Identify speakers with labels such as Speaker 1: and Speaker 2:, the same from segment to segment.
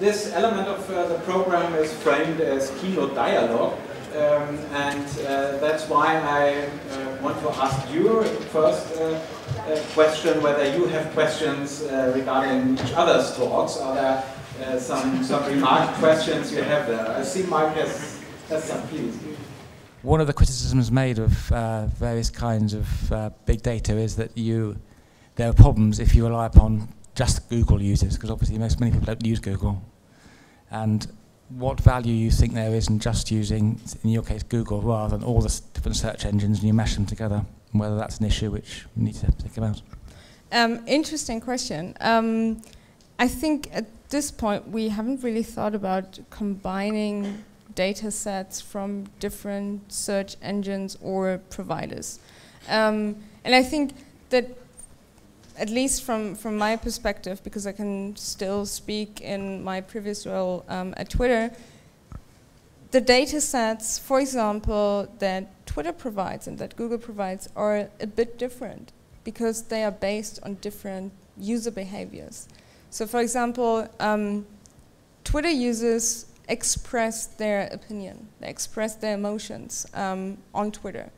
Speaker 1: this element of the program is framed as keynote dialogue, and that's why I want to ask you first question whether you have questions regarding each other's talks. Are there some remarked questions you have there? I see Mike has some, please.
Speaker 2: One of the criticisms made of various kinds of big data is that there are problems if you rely upon just Google users, because obviously many people don't use Google. And what value you think there is in just using, in your case, Google, rather than all the different search engines and you mash them together, and whether that's an issue which we need to think about.
Speaker 3: Interesting question. I think at this point we haven't really thought about combining data sets from different search engines or providers. And I think that, at least from my perspective, because I can still speak in my previous role at Twitter, the data sets, for example, that Twitter provides and that Google provides are a bit different because they are based on different user behaviors. So, for example, Twitter users express their opinion, they express their emotions on Twitter.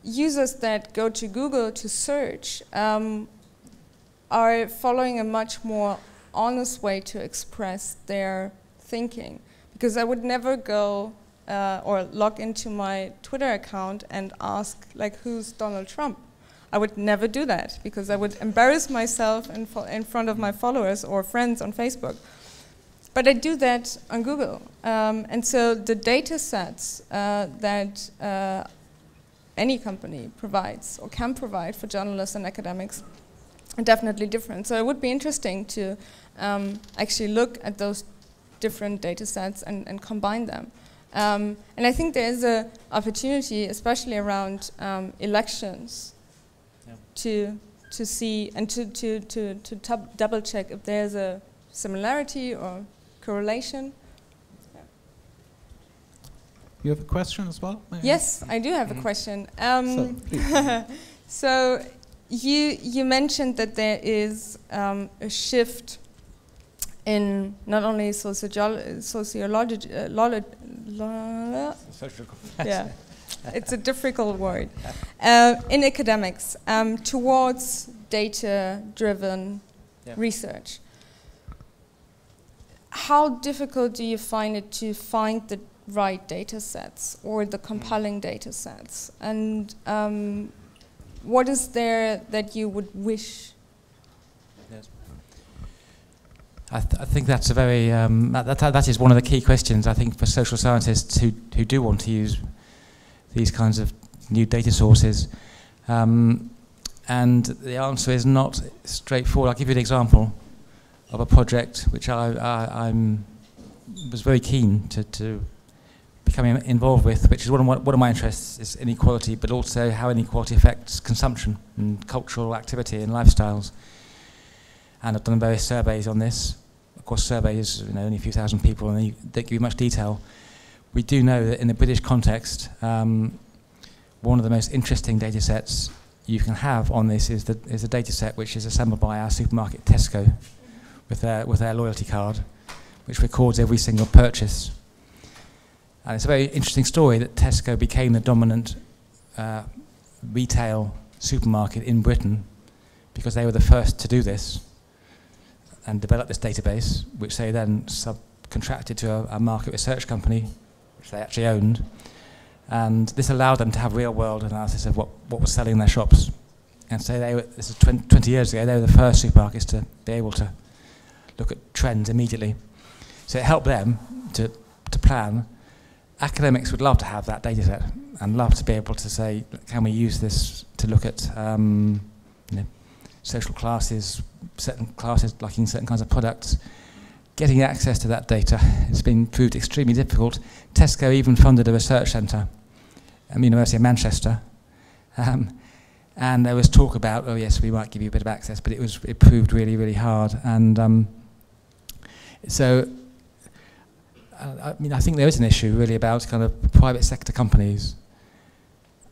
Speaker 3: Users that go to Google to search are following a much more honest way to express their thinking. Because I would never go or log into my Twitter account and ask, like, who's Donald Trump? I would never do that because I would embarrass myself in front of my followers or friends on Facebook. But I do that on Google. And so the data sets that any company provides or can provide for journalists and academics are definitely different. So it would be interesting to actually look at those different data sets and combine them. And I think there is an opportunity, especially around elections, to see and to double check if there's a similarity or correlation.
Speaker 4: You have a question as well?
Speaker 3: Yes, I do have a question. So you mentioned that there is a shift in not only sociology, yeah, it's a difficult word, in academics towards data-driven research. How difficult do you find it to find the right data sets or the compelling data sets? And what is there that you would wish?
Speaker 2: Yes. I think that's a very, that is one of the key questions, I think, for social scientists who do want to use these kinds of new data sources. And the answer is not straightforward. I'll give you an example of a project which I was very keen to become involved with, which is one of my interests is inequality, but also how inequality affects consumption and cultural activity and lifestyles. And I've done various surveys on this. Of course, surveys, only a few thousand people, and they don't give you much detail. We do know that in the British context, one of the most interesting data sets you can have on this is a data set which is assembled by our supermarket Tesco with their loyalty card, which records every single purchase. And it's a very interesting story that Tesco became the dominant retail supermarket in Britain because they were the first to do this and develop this database, which they then subcontracted to a market research company, which they actually owned. And this allowed them to have real-world analysis of what was selling in their shops. And so this is 20 years ago, they were the first supermarkets to be able to look at trends immediately. So it helped them to plan. Academics would love to have that data set and love to be able to say, can we use this to look at social classes, certain classes liking certain kinds of products. Getting access to that data has been proved extremely difficult. Tesco even funded a research centre at the University of Manchester. And there was talk about, oh yes, we might give you a bit of access, but it proved really, really hard. And I think there is an issue really about kind of private sector companies.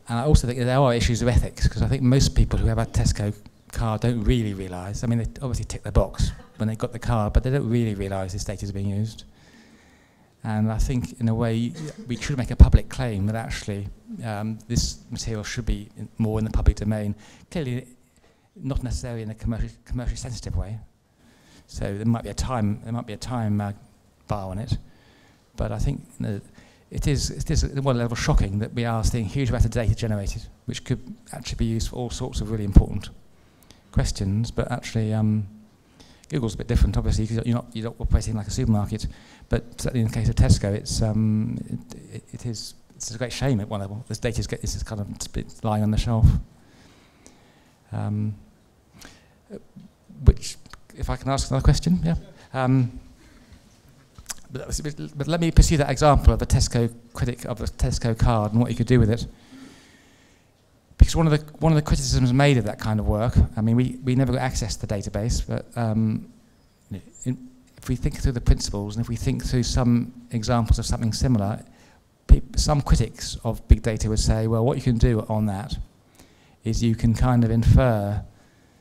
Speaker 2: And I also think that there are issues of ethics, because I think most people who have a Tesco card don't really realise. I mean, they obviously tick the box, when they got the card, but they don't really realise this data is being used. And I think, in a way, we should make a public claim that actually this material should be more in the public domain. Clearly, not necessarily in a commercially sensitive way. So there might be a time bar on it. But I think it is at one level shocking that we are seeing huge amount of data generated, which could actually be used for all sorts of really important questions. But actually, Google's a bit different, obviously, because you're not operating like a supermarket. But certainly in the case of Tesco, it's a great shame at one level. This data is kind of lying on the shelf. Which, if I can ask another question, yeah. But let me pursue that example of the Tesco critic of the Tesco card and what you could do with it. Because one of the criticisms made of that kind of work, I mean, we never got access to the database, but if we think through the principles and if we think through some examples of something similar, some critics of big data would say, well, what you can do on that is you can kind of infer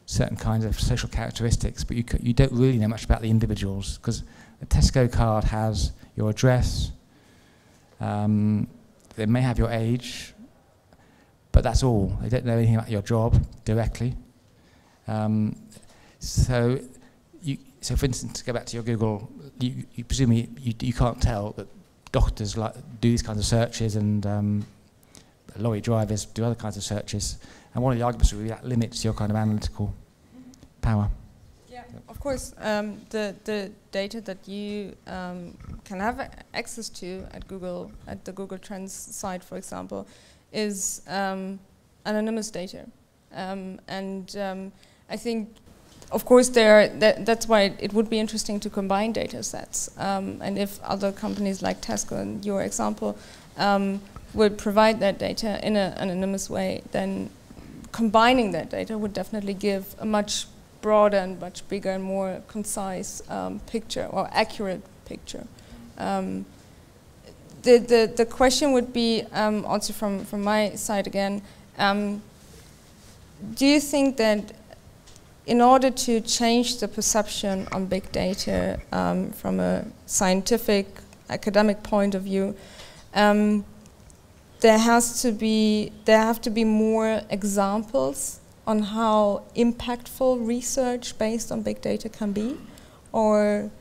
Speaker 2: certain kinds of social characteristics, but you don't really know much about the individuals, because the Tesco card has your address, they may have your age, but that's all. They don't know anything about your job directly. So for instance, to go back to your Google, you presumably you can't tell that doctors do these kinds of searches and lorry drivers do other kinds of searches. And one of the arguments would be that limits your kind of analytical power.
Speaker 3: Yeah, of course. The data that you can have access to at Google, at the Google Trends site, for example, is anonymous data. I think, of course, that's why it would be interesting to combine data sets. And if other companies like Tesco, in your example, would provide that data in an anonymous way, then combining that data would definitely give a much broader and much bigger and more concise picture, or accurate picture. The question would be, also from my side again, do you think that in order to change the perception on big data from a scientific, academic point of view, there have to be more examples on how impactful research based on big data can be, or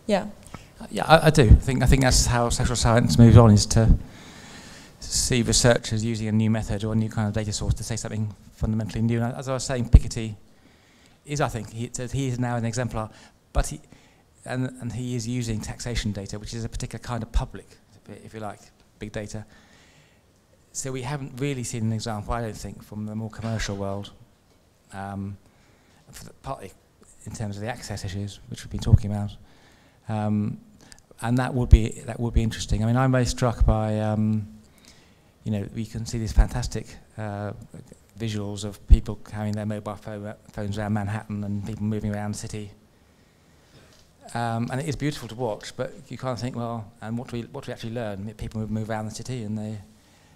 Speaker 3: yeah?
Speaker 2: Yeah, I do. I think that's how social science moves on, is to see researchers using a new method or a new kind of data source to say something fundamentally new. And as I was saying, Piketty is, I think, he is now an exemplar, but he is using taxation data, which is a particular kind of public, if you like, big data. So we haven't really seen an example, I don't think, from the more commercial world, partly in terms of the access issues, which we've been talking about. And that would be interesting. I mean, I'm very struck by, we can see these fantastic visuals of people carrying their mobile phones around Manhattan and people moving around the city. And it is beautiful to watch, but you kind of think, well, and what do we actually learn? People move around the city and they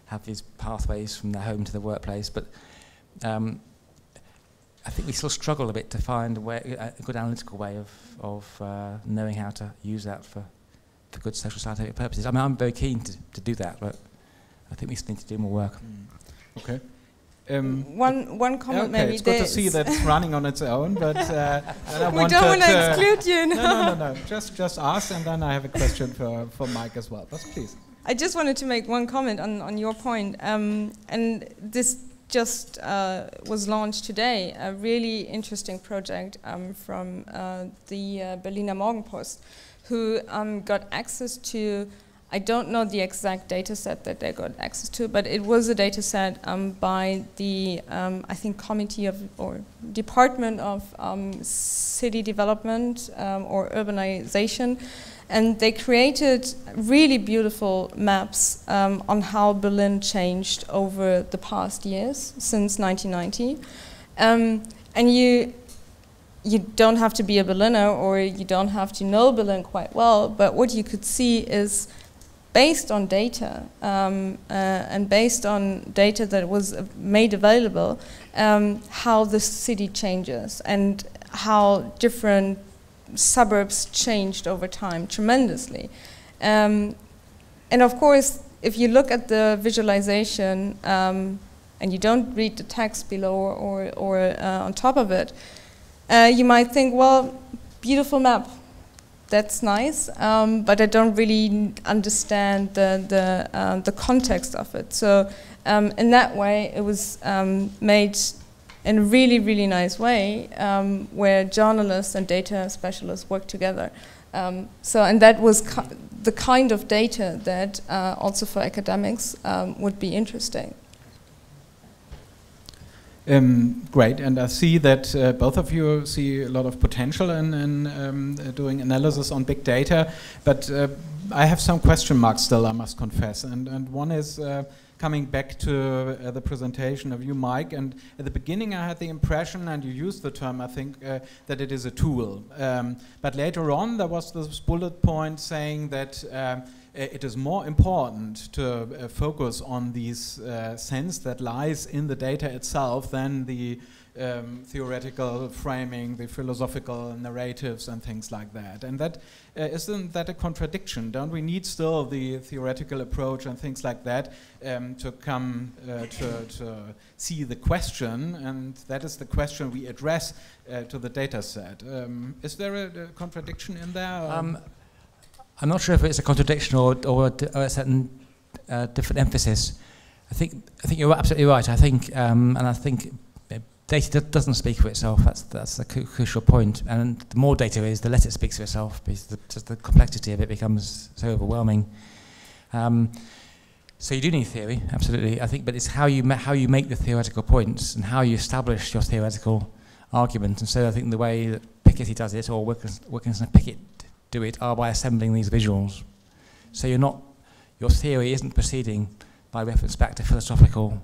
Speaker 2: have these pathways from their home to the workplace, but I think we still struggle a bit to find a good analytical way of knowing how to use that for good social scientific purposes. I mean, I'm very keen to do that, but I think we still need to do more work.
Speaker 4: Okay.
Speaker 3: One comment, maybe.
Speaker 4: It's good to see that it's running on its own, but
Speaker 3: we don't want to exclude you.
Speaker 4: No. Just ask, and then I have a question for Mike as well. But please.
Speaker 3: I just wanted to make one comment on your point, and this just was launched today, a really interesting project from the Berliner Morgenpost, who got access to, I don't know the exact data set that they got access to, but it was a data set by the, I think, Committee of, or Department of City Development or Urbanization. And they created really beautiful maps on how Berlin changed over the past years, since 1990. And you don't have to be a Berliner, or you don't have to know Berlin quite well, but what you could see is, based on data, and based on data that was made available, how the city changes and how different suburbs changed over time tremendously. And of course, if you look at the visualization and you don't read the text below or on top of it, you might think, well, beautiful map, that's nice, but I don't really understand the context of it. So in that way, it was made in a really, really nice way, where journalists and data specialists work together. And that was the kind of data that also for academics would be interesting.
Speaker 4: Great, and I see that both of you see a lot of potential in doing analysis on big data, but I have some question marks still, I must confess, and one is coming back to the presentation of you, Mike, and at the beginning I had the impression, and you used the term, I think, that it is a tool. But later on there was this bullet point saying that it is more important to focus on these sense that lies in the data itself than the theoretical framing, the philosophical narratives and things like that. And that isn't that a contradiction? Don't we need still the theoretical approach and things like that to come to see the question? And that is the question we address to the data set. Is there a contradiction in there?
Speaker 2: I'm not sure if it's a contradiction or a certain different emphasis. I think you're absolutely right. I think data doesn't speak for itself. That's a crucial point. And the more data is, the less it speaks for itself, because the complexity of it becomes so overwhelming. So you do need theory, absolutely. I think, but it's how you make the theoretical points and how you establish your theoretical argument. And so I think the way that Piketty does it, or Wilkinson and Pickett do it, are by assembling these visuals. So your theory isn't proceeding by reference back to philosophical,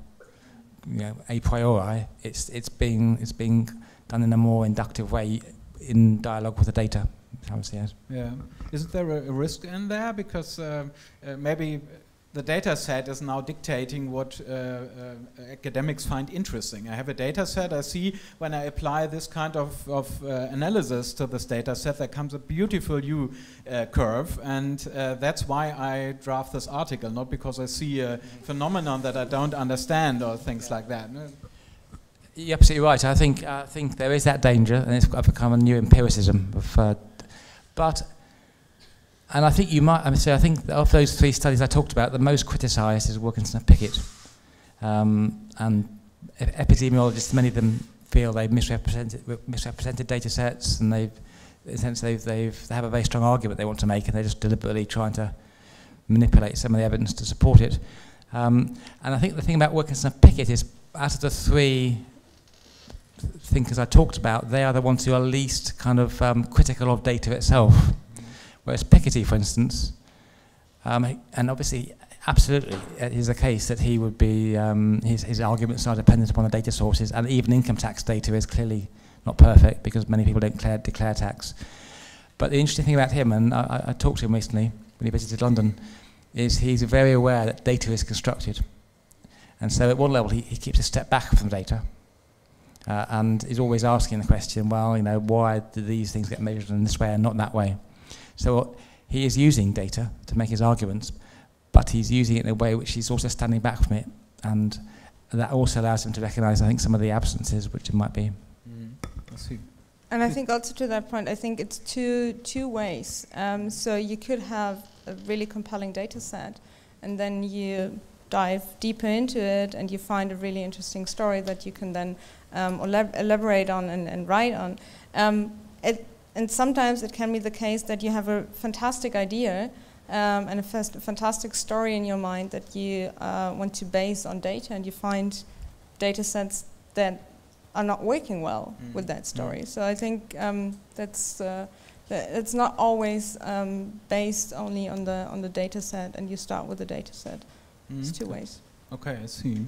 Speaker 2: a priori. It's being done in a more inductive way in dialogue with the data. I would say, yes.
Speaker 4: Yeah. Isn't there a risk in there, because maybe the data set is now dictating what academics find interesting? I have a data set, I see when I apply this kind of analysis to this data set, there comes a beautiful U curve, and that's why I draft this article, not because I see a phenomenon that I don't understand or things like that.
Speaker 2: You're absolutely right. I think there is that danger, and it's become a new empiricism of, and I think I think of those three studies I talked about, the most criticised is Wilkinson and Pickett. And epidemiologists, many of them feel they've misrepresented data sets, and they have a very strong argument they want to make, and they're just deliberately trying to manipulate some of the evidence to support it. And I think the thing about Wilkinson and Pickett is, out of the three thinkers I talked about, they are the ones who are least kind of critical of data itself. Whereas Piketty, for instance, and obviously, absolutely, it is the case that he would be, his arguments are dependent upon the data sources, and even income tax data is clearly not perfect because many people don't declare tax. But the interesting thing about him, and I talked to him recently when he visited London, is he's very aware that data is constructed. And so at one level, he keeps a step back from data, and is always asking the question, well, why do these things get measured in this way and not that way? So he is using data to make his arguments, but he's using it in a way which he's also standing back from it, and that also allows him to recognise, I think, some of the absences which it might be.
Speaker 4: I see.
Speaker 3: And I think also to that point, I think it's two ways. So you could have a really compelling data set, and then you dive deeper into it, and you find a really interesting story that you can then elaborate on and write on. And sometimes it can be the case that you have a fantastic idea and a fantastic story in your mind that you want to base on data, and you find data sets that are not working well with that story. So I think it's not always based only on the data set, and you start with the data set. It's two ways.
Speaker 4: Okay, I see.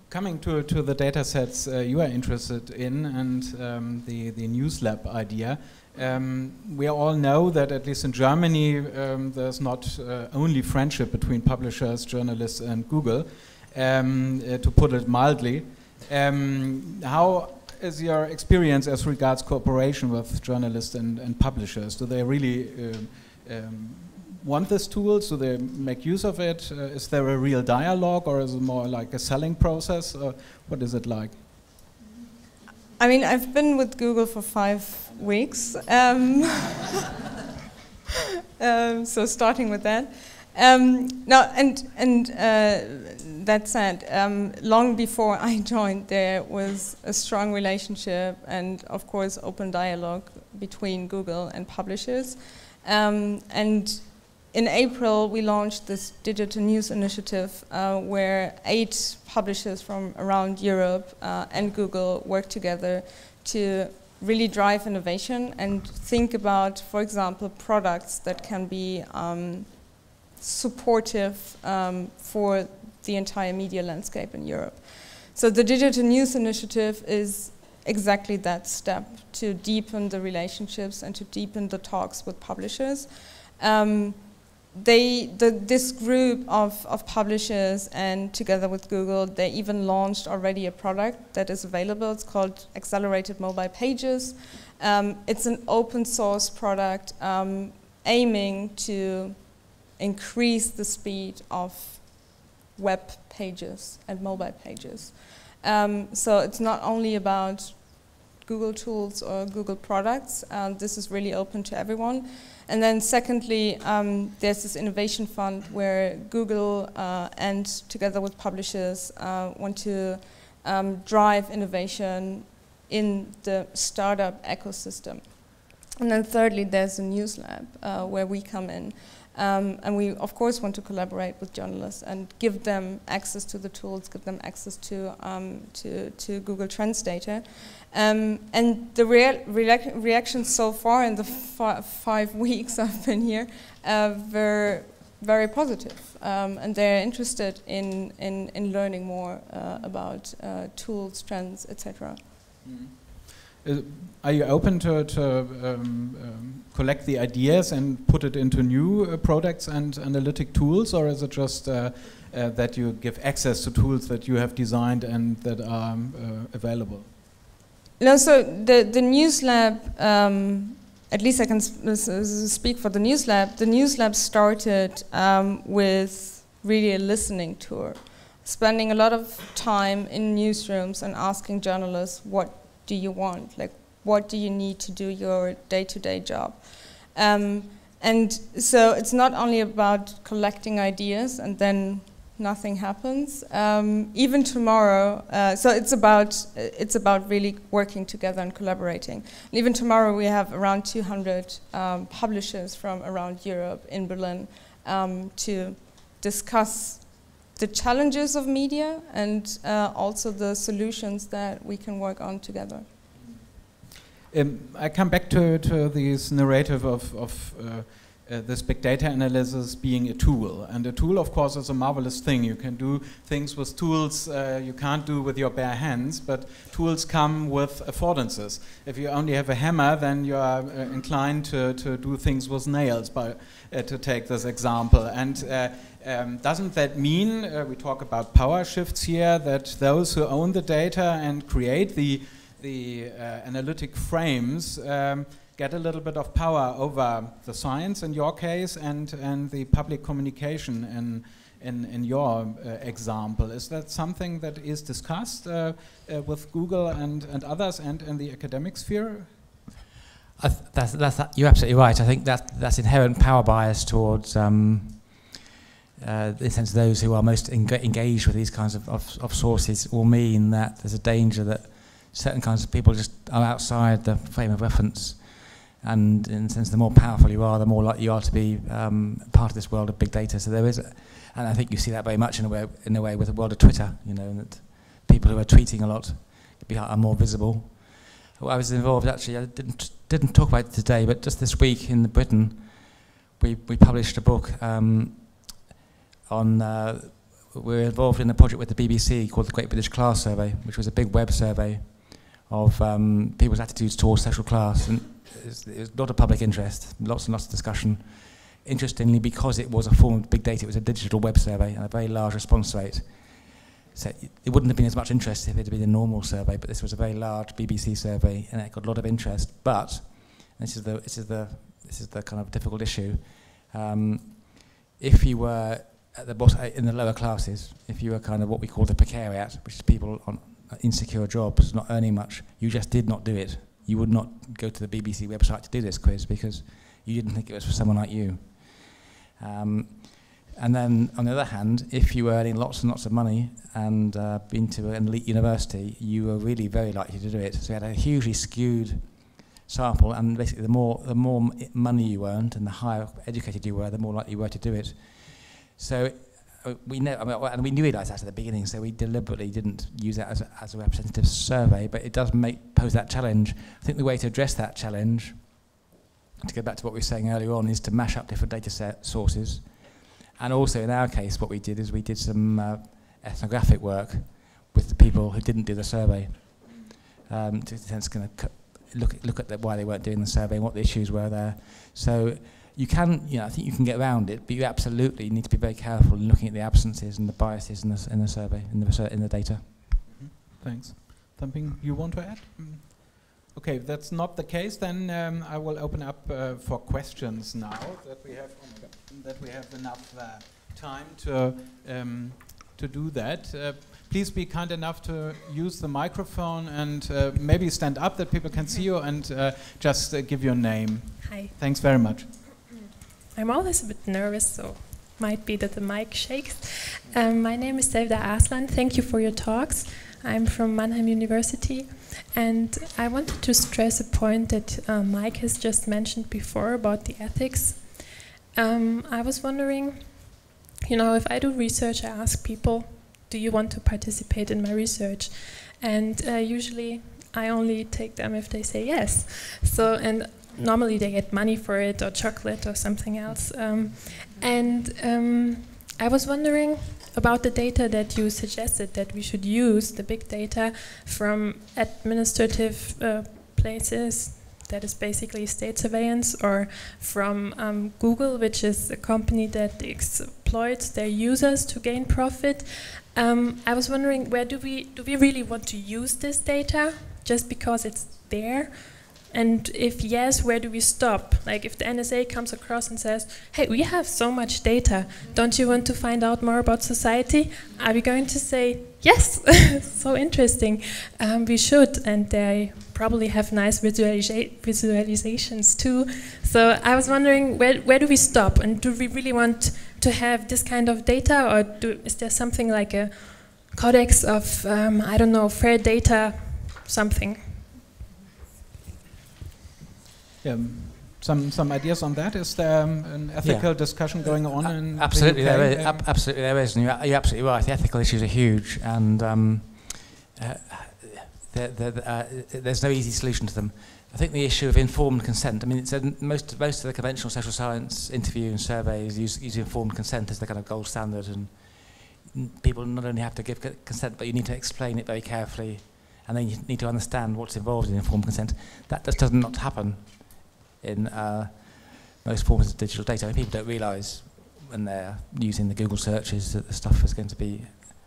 Speaker 4: Coming to the data sets you are interested in, and the News Lab idea, we all know that at least in Germany there's not only friendship between publishers, journalists and Google, to put it mildly. How is your experience as regards cooperation with journalists and publishers? Do they really want this tool? Do they make use of it? Is there a real dialogue, or is it more like a selling process? Or what is it like?
Speaker 3: I mean, I've been with Google for 5 weeks. So starting with that. That said, long before I joined, there was a strong relationship and, of course, open dialogue between Google and publishers. And in April, we launched this digital news initiative where 8 publishers from around Europe and Google work together to really drive innovation and think about, for example, products that can be supportive for the entire media landscape in Europe. So the Digital News Initiative is exactly that step, to deepen the relationships and to deepen the talks with publishers. This group of publishers, and together with Google, they even launched already a product that is available. It's called Accelerated Mobile Pages. It's an open source product aiming to increase the speed of web pages and mobile pages. So it's not only about Google tools or Google products. This is really open to everyone. And then secondly, there's this innovation fund where Google and together with publishers want to drive innovation in the startup ecosystem. And then thirdly, there's a news lab where we come in. And we, of course, want to collaborate with journalists and give them access to the tools, give them access to Google Trends data. And the reactions so far in the 5 weeks I've been here were very positive. And they're interested in learning more about tools, trends, etc.
Speaker 4: Are you open to collect the ideas and put it into new products and analytic tools, or is it just that you give access to tools that you have designed and that are available?
Speaker 3: No, so the News Lab, at least I can speak for the News Lab. The News Lab started with really a listening tour, spending a lot of time in newsrooms and asking journalists, what do you want? Like, what do you need to do your day-to-day job? And so it's not only about collecting ideas and then nothing happens. Even tomorrow, so it's about really working together and collaborating. And even tomorrow we have around 200 publishers from around Europe in Berlin to discuss the challenges of media and also the solutions that we can work on together.
Speaker 4: I come back to this narrative of this big data analysis being a tool. And a tool, of course, is a marvelous thing. You can do things with tools you can't do with your bare hands, but tools come with affordances. If you only have a hammer, then you are inclined to do things with nails, to take this example. And doesn't that mean, we talk about power shifts here, that those who own the data and create the analytic frames get a little bit of power over the science in your case and the public communication in your example? Is that something that is discussed with Google and others and in the academic sphere?
Speaker 2: You're absolutely right. I think that's inherent power bias towards in the sense those who are most engaged with these kinds of sources will mean that there's a danger that certain kinds of people just are outside the frame of reference. And in the sense, the more powerful you are, the more likely you are to be part of this world of big data. So there is, and I think you see that very much in a way with the world of Twitter. You know, that people who are tweeting a lot are more visible. Well, I was involved actually. I didn't talk about it today, but just this week in Britain, we published a book on. We're involved in a project with the BBC called the Great British Class Survey, which was a big web survey of people's attitudes towards social class. And it was not a public interest, lots and lots of discussion. Interestingly, because it was a form of big data, it was a digital web survey and a very large response rate. So it wouldn't have been as much interest if it had been a normal survey, but this was a very large BBC survey, and it got a lot of interest. But this is the kind of difficult issue. If you were at the bottom in the lower classes, if you were kind of what we call the precariat, which is people on insecure jobs, not earning much, you just did not do it. You would not go to the BBC website to do this quiz because you didn't think it was for someone like you. And then, on the other hand, if you were earning lots and lots of money and been to an elite university, you were really very likely to do it. So you had a hugely skewed sample, and basically the more money you earned and the higher educated you were, the more likely you were to do it. So we know, and we realised that at the beginning, so we deliberately didn't use that as a representative survey, but it does pose that challenge. I think the way to address that challenge, to go back to what we were saying earlier on, is to mash up different data sources. And also, in our case, what we did is we did some ethnographic work with the people who didn't do the survey, to kind of look at why they weren't doing the survey and what the issues were there. So you can, I think you can get around it, but you absolutely need to be very careful in looking at the absences and the biases in the survey, in the data.
Speaker 4: Mm-hmm. Thanks. Something you want to add? Okay, if that's not the case, then I will open up for questions now that we have. Oh my God, that we have enough time to do that. Please be kind enough to use the microphone and maybe stand up that people can see you, and just give your name.
Speaker 5: Hi.
Speaker 4: Thanks very much.
Speaker 5: I'm always a bit nervous, so might be that the mic shakes. My name is Sevda Aslan. Thank you for your talks. I'm from Mannheim University, and I wanted to stress a point that Mike has just mentioned before about the ethics. I was wondering, if I do research, I ask people, do you want to participate in my research? And usually I only take them if they say yes. So, and normally they get money for it, or chocolate, or something else. I was wondering about the data that you suggested that we should use, the big data from administrative places, that is basically state surveillance, or from Google, which is a company that exploits their users to gain profit. I was wondering, where do we really want to use this data just because it's there? And if yes, where do we stop? Like if the NSA comes across and says, hey, we have so much data, don't you want to find out more about society? Are we going to say, yes, so interesting, we should, and they probably have nice visualizations too. So I was wondering, where do we stop? And do we really want to have this kind of data, or is there something like a codex of, I don't know, fair data something?
Speaker 4: Some ideas on that? Is there an ethical discussion going on in
Speaker 2: absolutely
Speaker 4: the UK?
Speaker 2: There is. Absolutely there is, and you're absolutely right. The ethical issues are huge, and there's no easy solution to them. I think the issue of informed consent, I mean, most of the conventional social science interview and surveys use informed consent as the kind of gold standard, and people not only have to give consent, but you need to explain it very carefully, and then you need to understand what's involved in informed consent. That just does not happen in most forms of digital data. I mean, people don't realise when they're using the Google searches that the stuff is going to be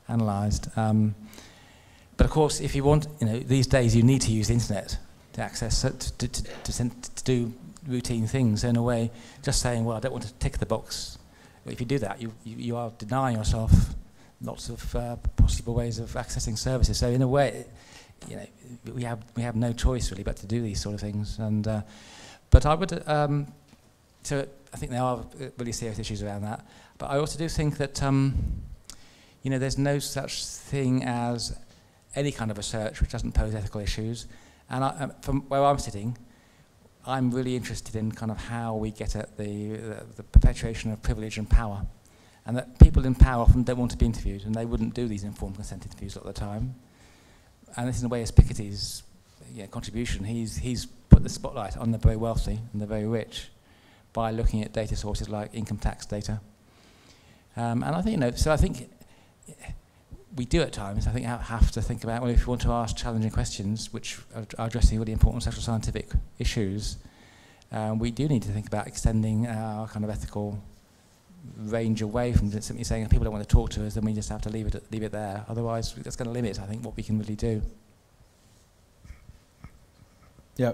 Speaker 2: analysed. But of course, if you want, these days you need to use the internet to access to do routine things. So in a way, just saying, well, I don't want to tick the box. Well, if you do that, you are denying yourself lots of possible ways of accessing services. So in a way, we have no choice really but to do these sort of things. And but I would, so I think there are really serious issues around that. But I also do think that, there's no such thing as any kind of research which doesn't pose ethical issues. And from where I'm sitting, I'm really interested in kind of how we get at the perpetuation of privilege and power. And that people in power often don't want to be interviewed, and they wouldn't do these informed consent interviews all the time. And this, in a way, is Piketty's contribution. He's put the spotlight on the very wealthy and the very rich by looking at data sources like income tax data. And I think, so I think we do at times, I think, have to think about, well, if you want to ask challenging questions which are addressing really important social scientific issues, we do need to think about extending our kind of ethical range away from simply saying if people don't want to talk to us, then we just have to leave it there. Otherwise, that's going to limit, I think, what we can really do.
Speaker 4: Yeah.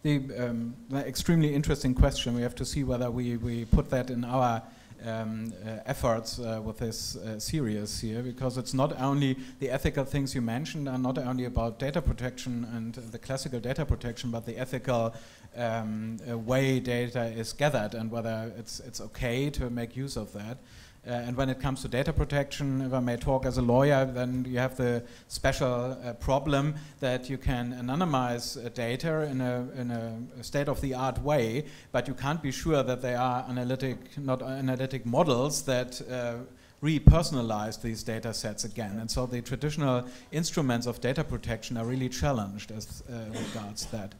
Speaker 4: The extremely interesting question. We have to see whether we put that in our efforts with this series here, because it's not only the ethical things you mentioned are not only about data protection and the classical data protection, but the ethical way data is gathered and whether it's okay to make use of that. And when it comes to data protection, if I may talk as a lawyer, then you have the special problem that you can anonymize data in a state-of-the-art way, but you can't be sure that they are not analytic models that repersonalize these data sets again. And so the traditional instruments of data protection are really challenged as regards that.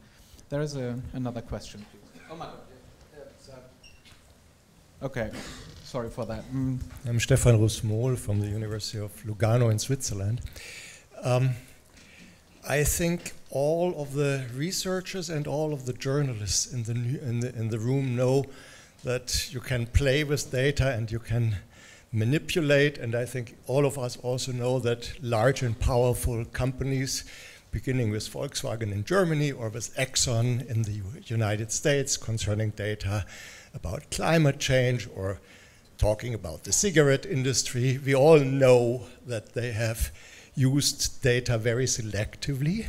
Speaker 4: There is another question, please. Oh my God. Okay. Sorry for that.
Speaker 6: I'm Stefan Rusmol from the University of Lugano in Switzerland. I think all of the researchers and all of the journalists in the room know that you can play with data and you can manipulate, and I think all of us also know that large and powerful companies, beginning with Volkswagen in Germany or with Exxon in the United States concerning data about climate change or talking about the cigarette industry, we all know that they have used data very selectively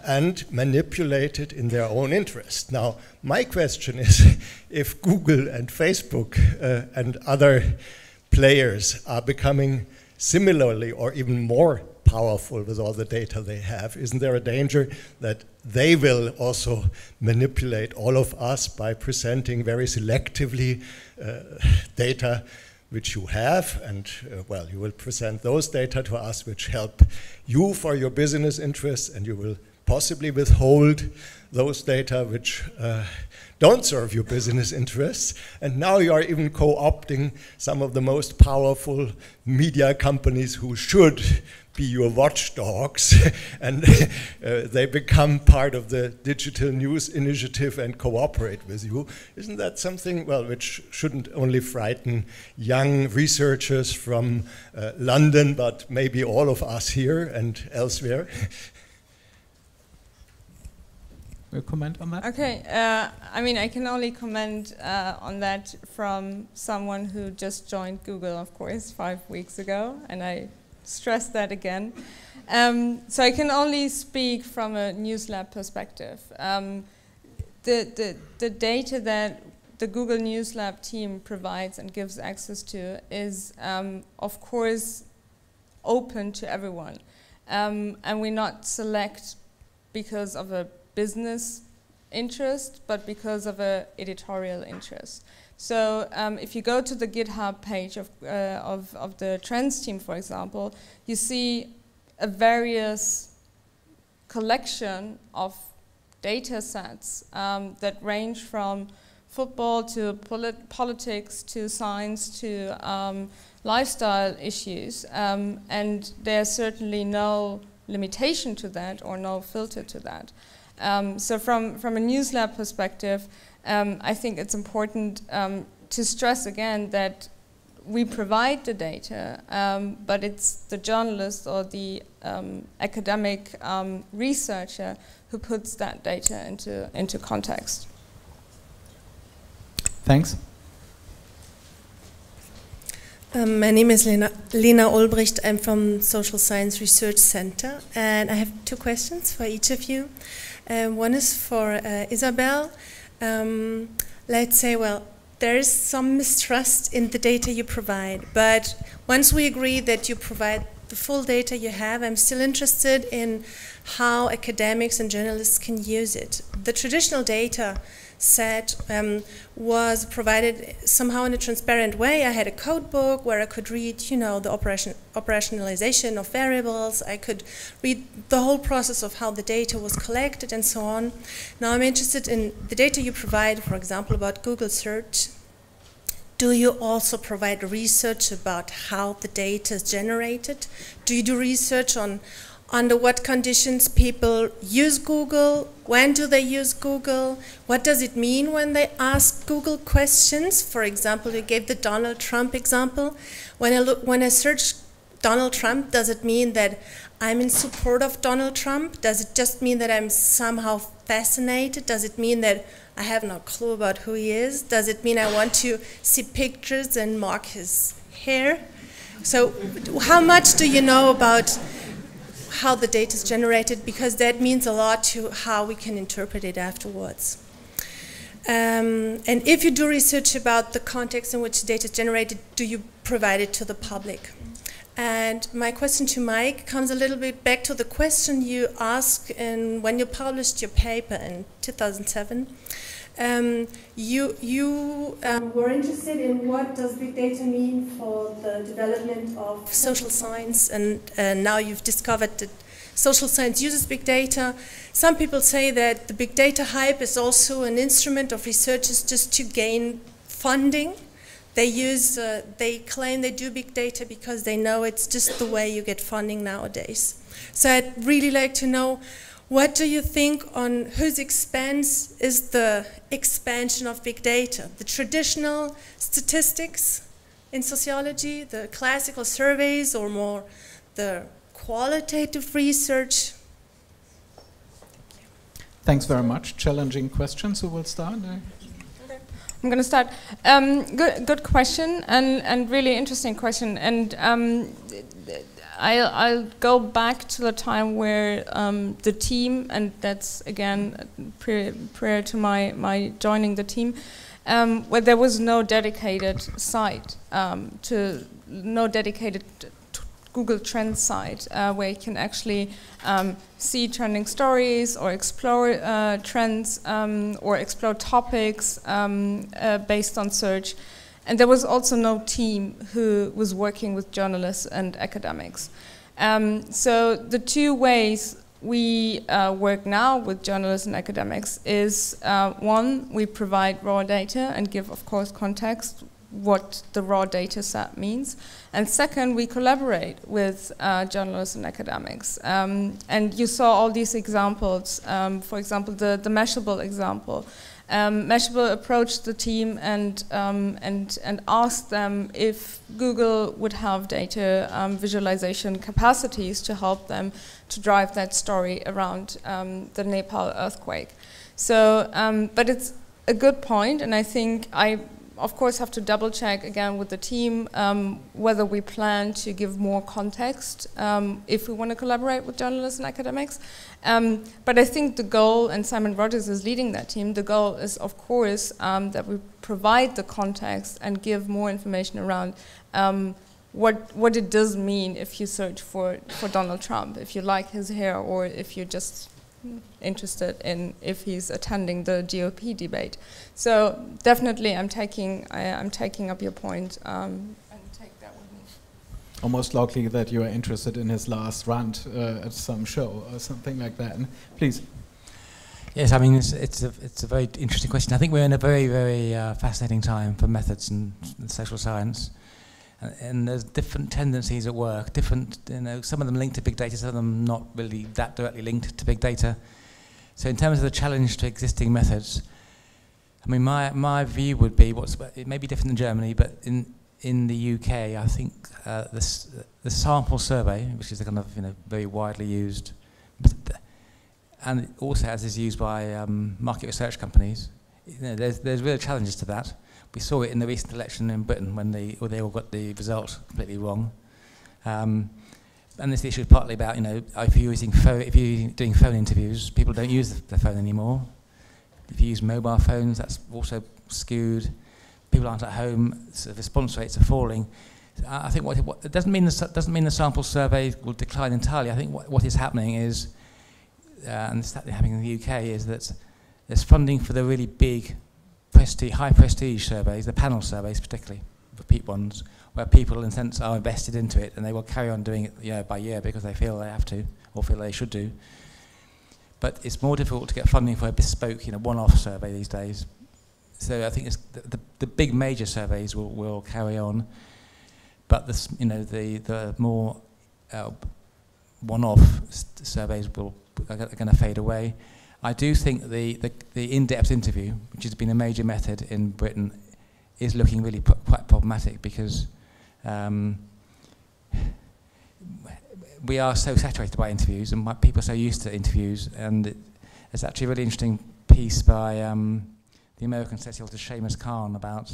Speaker 6: and manipulated in their own interest. Now, my question is, if Google and Facebook and other players are becoming similarly or even more powerful with all the data they have, isn't there a danger that they will also manipulate all of us by presenting very selectively data which you have, and well, you will present those data to us which help you for your business interests, and you will possibly withhold those data which don't serve your business interests, and now you are even co-opting some of the most powerful media companies who should be your watchdogs, and they become part of the digital news initiative and cooperate with you. Isn't that something, well, which shouldn't only frighten young researchers from London, but maybe all of us here and elsewhere?
Speaker 4: Will you comment on that?
Speaker 3: Okay, I mean, I can only comment on that from someone who just joined Google, of course, 5 weeks ago, and I stress that again. So I can only speak from a News Lab perspective. The data that the Google News Lab team provides and gives access to is, of course, open to everyone. And we not select because of a business interest, but because of an editorial interest. So if you go to the GitHub page of the Trends team, for example, you see a various collection of data sets that range from football to politics to science to lifestyle issues, and there's certainly no limitation to that or no filter to that. So from a News Lab perspective, I think it's important to stress again that we provide the data, but it's the journalist or the academic researcher who puts that data into context.
Speaker 4: Thanks.
Speaker 7: My name is Lena Ulbricht. I'm from Social Science Research Center, and I have 2 questions for each of you. One is for Isabelle. Let's say, well, there is some mistrust in the data you provide, but once we agree that you provide the full data you have, I'm still interested in how academics and journalists can use it. The traditional data set was provided somehow in a transparent way. I had a code book where I could read, you know, the operationalization of variables. I could read the whole process of how the data was collected and so on. Now I'm interested in the data you provide, for example, about Google search. Do you also provide research about how the data is generated? Do you do research on under what conditions people use Google, when do they use Google, what does it mean when they ask Google questions. For example, you gave the Donald Trump example. When I search Donald Trump, does it mean that I'm in support of Donald Trump? Does it just mean that I'm somehow fascinated? Does it mean that I have no clue about who he is? Does it mean I want to see pictures and mark his hair? So how much do you know about how the data is generated? Because that means a lot to how we can interpret it afterwards. And if you do research about the context in which data is generated, do you provide it to the public? And my question to Mike comes a little bit back to the question you asked when you published your paper in 2007. You were interested in what does big data mean for the development of social science, and now you've discovered that social science uses big data. Some people say that the big data hype is also an instrument of researchers just to gain funding. They claim they do big data because they know it's just the way you get funding nowadays. So I'd really like to know, what do you think on whose expense is the expansion of big data? The traditional statistics in sociology, the classical surveys, or more the qualitative research?
Speaker 4: Thanks very much. Challenging questions. Who will start?
Speaker 3: I'm going to start. Good question, and really interesting question. And I'll go back to the time where the team, and that's again prior to my joining the team, where there was no dedicated site, no dedicated Google Trends site where you can actually see trending stories or explore trends or explore topics based on search. And there was also no team who was working with journalists and academics. So the two ways we work now with journalists and academics is one, we provide raw data and give, of course, context what the raw data set means. And second, we collaborate with journalists and academics. And you saw all these examples, for example, the Mashable example. Mashable approached the team and asked them if Google would have data visualization capacities to help them to drive that story around the Nepal earthquake. So, but it's a good point, and I think I, of course, have to double check again with the team whether we plan to give more context if we want to collaborate with journalists and academics. But I think the goal, and Simon Rogers is leading that team, the goal is, of course, that we provide the context and give more information around what it does mean if you search for Donald Trump, if you like his hair, or if you're just interested in if he's attending the GOP debate. So definitely I'm taking up your point and take that with me.
Speaker 4: Almost likely that you are interested in his last rant at some show or something like that. Please.
Speaker 2: Yes, I mean it's a very interesting question. I think we're in a very, very fascinating time for methods and social science. And there's different tendencies at work, different, some of them linked to big data, some of them not really that directly linked to big data. So in terms of the challenge to existing methods, I mean, my view would be, it may be different in Germany, but in the UK, I think the sample survey, which is a kind of very widely used, and also as is used by market research companies, there's real challenges to that. We saw it in the recent election in Britain when they all got the result completely wrong. And this issue is partly about, if you're doing phone interviews, people don't use the phone anymore. If you use mobile phones, that's also skewed. People aren't at home, so response rates are falling. I think it doesn't mean the sample survey will decline entirely. I think what is happening is, and it's happening in the UK, is that there's funding for the really big high prestige surveys, the panel surveys particularly, repeat ones, where people in a sense are invested into it and they will carry on doing it year by year because they feel they have to or feel they should do. But it's more difficult to get funding for a bespoke, one-off survey these days. So I think it's the big major surveys will carry on, but the more one-off surveys are going to fade away. I do think the in-depth interview, which has been a major method in Britain, is looking really quite problematic, because we are so saturated by interviews, and people are so used to interviews. And it's actually a really interesting piece by the American sociologist Seamus Khan about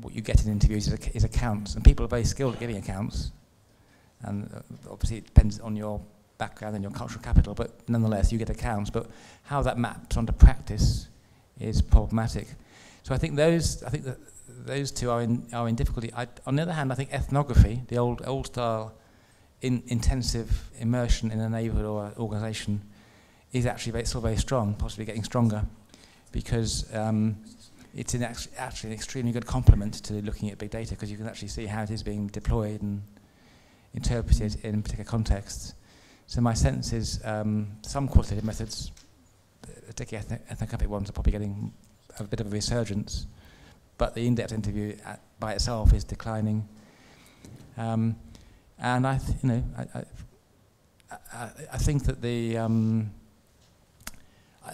Speaker 2: what you get in interviews is accounts, and people are very skilled at giving accounts. And obviously it depends on your background and your cultural capital, but nonetheless you get accounts. But how that maps onto practice is problematic. So I think that those two are in difficulty. On the other hand, I think ethnography, the old style, intensive immersion in a neighbourhood or organisation, is actually still very strong, possibly getting stronger, because it's actually an extremely good complement to looking at big data, because you can actually see how it is being deployed and interpreted in particular contexts. So my sense is some qualitative methods, particularly ethnographic ones, are probably getting a bit of a resurgence, but the in-depth interview by itself is declining. And I think that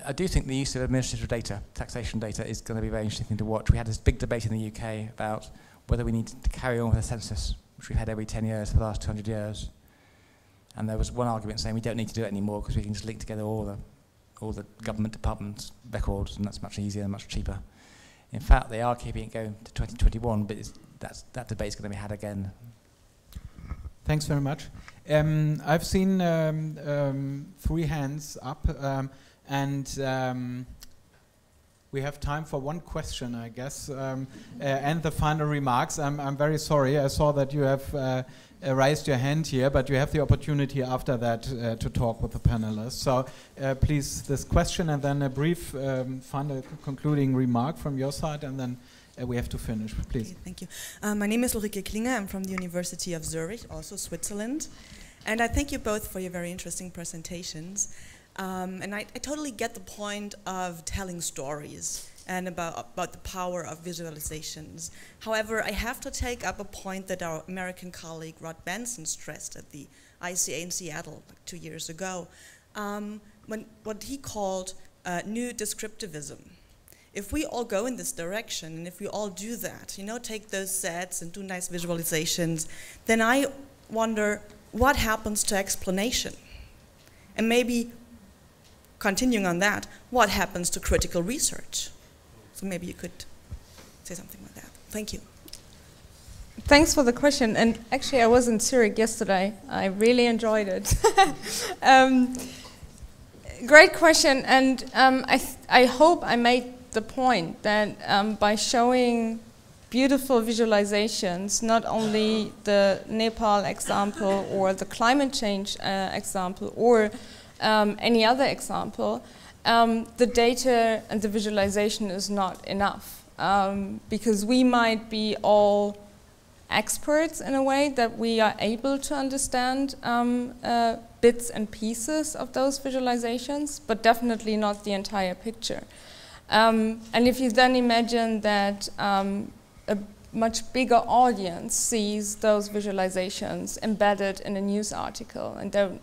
Speaker 2: I do think the use of administrative data, taxation data, is going to be a very interesting thing to watch. We had this big debate in the UK about whether we need to carry on with a census, which we've had every 10 years for the last 200 years. And there was one argument saying we don't need to do it anymore because we can just link together all the government departments' records, and that's much easier and much cheaper. In fact, they are keeping it going to 2021, but that debate's going to be had again.
Speaker 4: Thanks very much. I've seen 3 hands up, and we have time for one question, I guess, and the final remarks. I'm very sorry. I saw that you have raised your hand here, but you have the opportunity after that to talk with the panelists. So please, this question, and then a brief final concluding remark from your side, and then we have to finish. Please.
Speaker 8: Okay, thank you. My name is Ulrike Klinger. I'm from the University of Zurich, also Switzerland. And I thank you both for your very interesting presentations. And I totally get the point of telling stories and about the power of visualizations. However, I have to take up a point that our American colleague Rod Benson stressed at the ICA in Seattle like 2 years ago, what he called new descriptivism. If we all go in this direction, and if we all do that, take those sets and do nice visualizations, then I wonder what happens to explanation? And maybe, continuing on that, what happens to critical research? So maybe you could say something like that. Thank you.
Speaker 3: Thanks for the question. And actually, I was in Zurich yesterday. I really enjoyed it. Great question. And I hope I made the point that by showing beautiful visualizations, not only the Nepal example or the climate change example or any other example, the data and the visualization is not enough, because we might be all experts in a way that we are able to understand bits and pieces of those visualizations, but definitely not the entire picture. And if you then imagine that a much bigger audience sees those visualizations embedded in a news article, and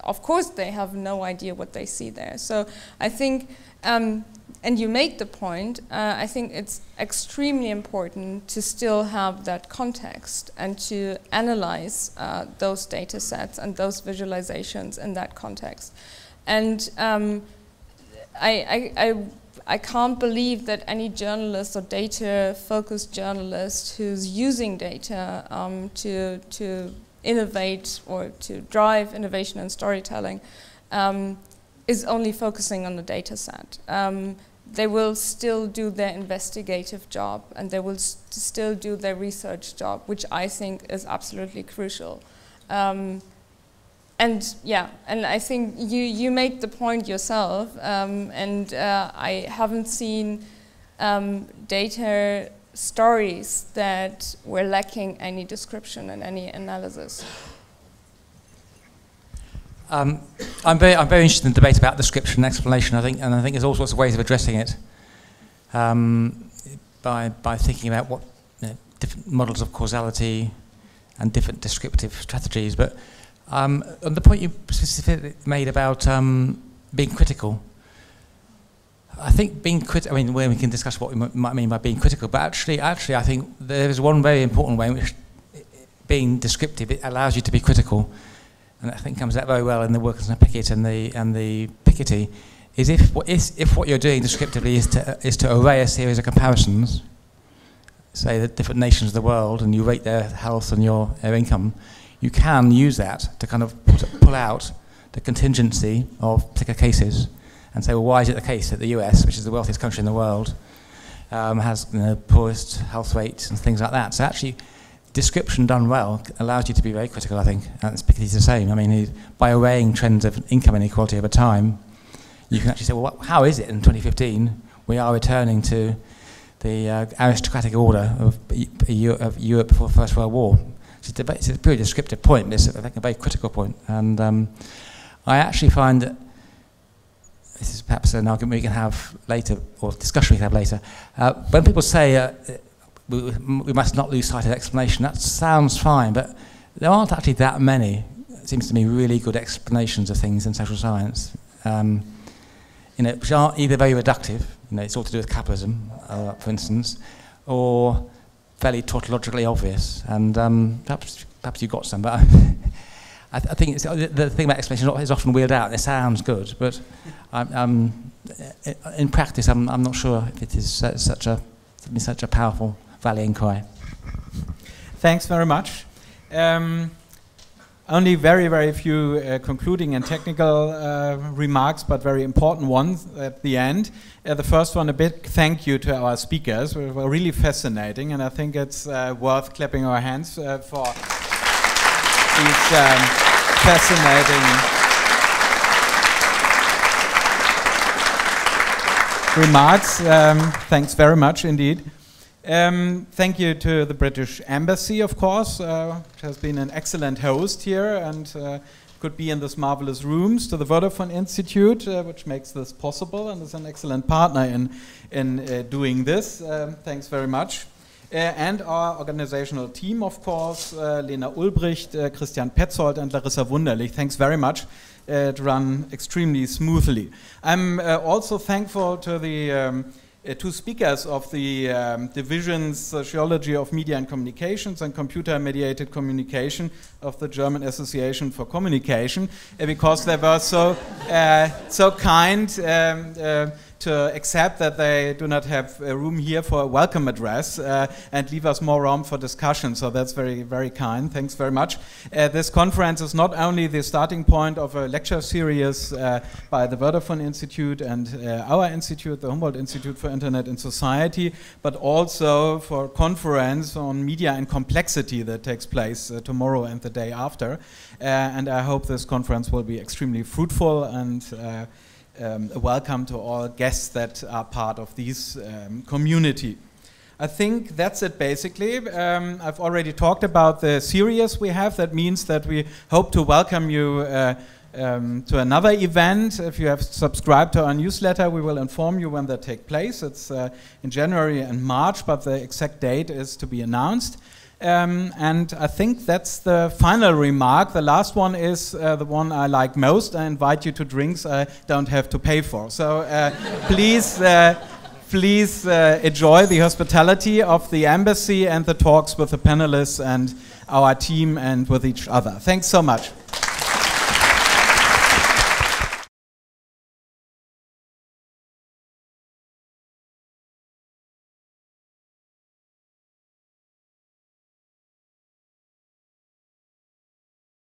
Speaker 3: of course they have no idea what they see there. So I think, and you make the point, I think it's extremely important to still have that context and to analyze those data sets and those visualizations in that context. And I can't believe that any journalist or data-focused journalist who's using data to innovate or to drive innovation and storytelling is only focusing on the data set. They will still do their investigative job, and they will still do their research job, which I think is absolutely crucial. And yeah, and I think you make the point yourself, and I haven't seen data stories that were lacking any description and any analysis.
Speaker 2: I'm very interested in the debate about description and explanation. I think there's all sorts of ways of addressing it by thinking about what different models of causality and different descriptive strategies. But On the point you specifically made about being critical, I think being critical, I mean, we can discuss what we might mean by being critical, but actually I think there is one very important way in which being descriptive, it allows you to be critical, and I think comes out very well in the workers and Pickett and the Piketty, is if what you're doing descriptively is to array a series of comparisons, say the different nations of the world, and you rate their health and their income, you can use that to kind of pull out the contingency of particular cases and say, well, why is it the case that the US, which is the wealthiest country in the world, has poorest health rates and things like that? So actually, description done well allows you to be very critical, I think, and Piketty's the same. I mean, by arraying trends of income inequality over time, you can actually say, well, how is it in 2015 we are returning to the aristocratic order of Europe before the First World War? It's a pretty descriptive point, but it's I think a very critical point. And I actually find that this is perhaps an argument we can have later, or discussion we can have later. When people say we must not lose sight of explanation, that sounds fine, but there aren't actually that many, it seems to me, really good explanations of things in social science. Which are either very reductive, it's all to do with capitalism, for instance, or fairly tautologically obvious. And perhaps you got some, but I think the thing about explanation is often wheeled out. It sounds good, but in practice, I'm not sure if it is such a powerful rallying cry.
Speaker 4: Thanks very much. Only very, very few concluding and technical remarks, but very important ones at the end. The first one, a big thank you to our speakers. They were really fascinating, and I think it's worth clapping our hands for these fascinating remarks. Thanks very much indeed. Thank you to the British Embassy, of course, which has been an excellent host here and could be in this marvelous rooms, to the Vodafone Institute, which makes this possible and is an excellent partner in doing this. Thanks very much. And our organizational team, of course, Lena Ulbricht, Christian Petzold, and Larissa Wunderlich. Thanks very much. It ran extremely smoothly. I'm also thankful to the two speakers of the divisions Sociology of Media and Communications and Computer-Mediated Communication of the German Association for Communication, because they were so kind to accept that they do not have a room here for a welcome address and leave us more room for discussion. So that's very, very kind. Thanks very much. This conference is not only the starting point of a lecture series by the Vodafone Institute and our institute, the Humboldt Institute for Internet and Society, but also for a conference on media and complexity that takes place tomorrow and the day after. And I hope this conference will be extremely fruitful and a welcome to all guests that are part of this community. I think that's it basically. I've already talked about the series we have. That means that we hope to welcome you to another event. If you have subscribed to our newsletter, we will inform you when they take place. It's in January and March, but the exact date is to be announced. And I think that's the final remark. The last one is the one I like most. I invite you to drinks I don't have to pay for. So please enjoy the hospitality of the embassy and the talks with the panelists and our team and with each other. Thanks so much.